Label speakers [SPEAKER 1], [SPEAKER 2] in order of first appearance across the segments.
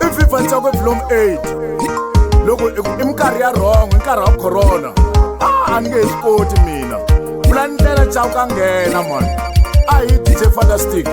[SPEAKER 1] Ififantsa kwe-Bloom 8 loko i minkarhi ya wrong, i nkarhi wa corona. A ni nge hi swi koti mina, pfula ndlela chaka ka nghena mani. A hi DJ Fantastic.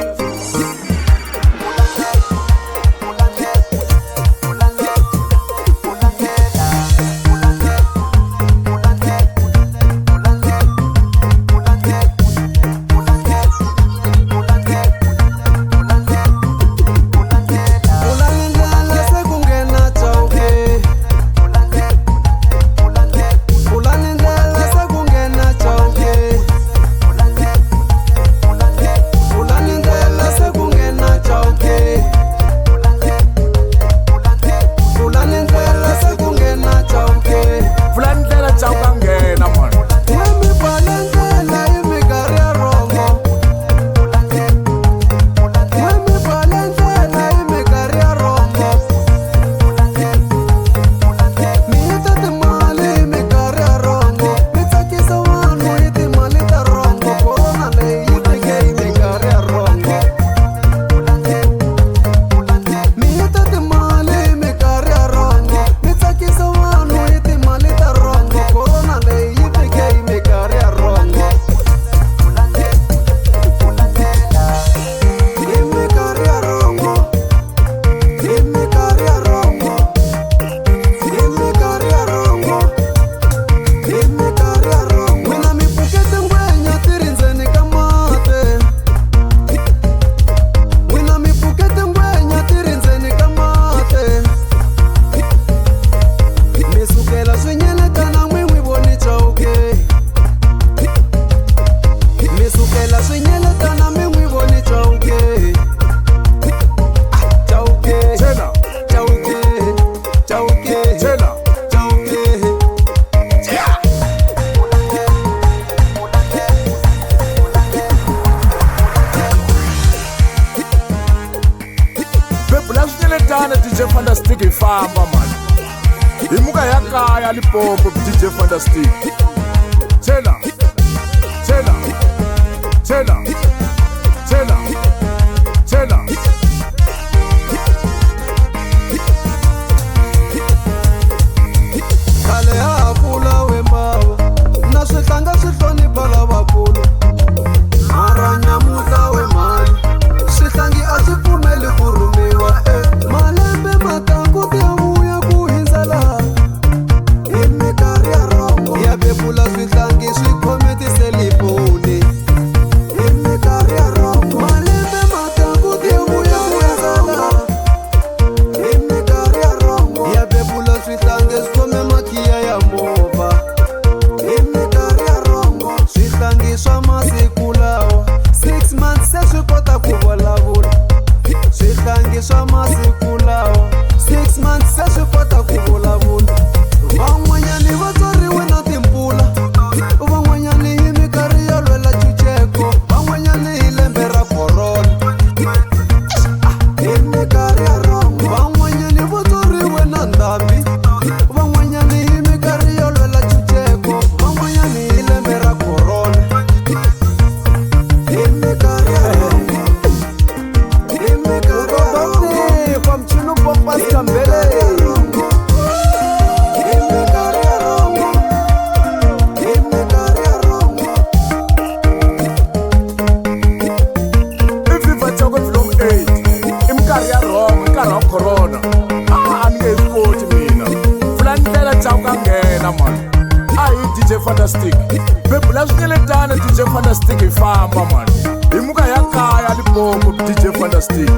[SPEAKER 1] DJ Fantastic hi famba mani, hi muka ya kaya Limpopo DJ Fantastic. Tshela tshela tshela tshela tshela.
[SPEAKER 2] Khale ha pfula we mbawa na switlanga swi hlonipha lavakulu, mara nyamuhla we mali swihlangi a swi pfumeli ku rhumiwa. Malembe matangu ti ya vuya ku hindzela hi minkarhi ya rhongo, ya bebula swihlangi swi khome tiselifoni hi minkarhi ya rhongo. Malembe matangu ti ya vuya ku hindzela hi minkarhi ya rhongo, ya bebula swihlangi swi khome makhiya ya movha hi minkarhi ya rhongo. Swihlangi swa masiku lawa 6 months se swi kota ku vulavula. Swihlangi swa masiku lawa 6 months se swi kota ku vulavula. Van'wanyani va tswariwe na timpfula, van'wanyani hi minkarhi yo lwela chucheko, van'wanyani hi lembe ra corona hi minkarhi ya rhongo. Van'wanyani va tswariwe na ndhambi, van'wanyani hi minkarhi yo lwela chucheko, van'wanyani hi lembe ra corona hi minkarhi ya rhongo. Hi minkarhi ya rhongo
[SPEAKER 1] Kwa mchunu Popas Kambele. Ififantsa kwe-Bloom 8 i minkarhi ya wrong, i nkarhi wa corona. A ni nge hi swi koti mina, pfula ndlela chaka ka nghena mani. A hi DJ Fantastic, bebula swinyeletana DJ Fantastic hi famba mani, hi muka ya kaya Limpopo DJ Fantastic.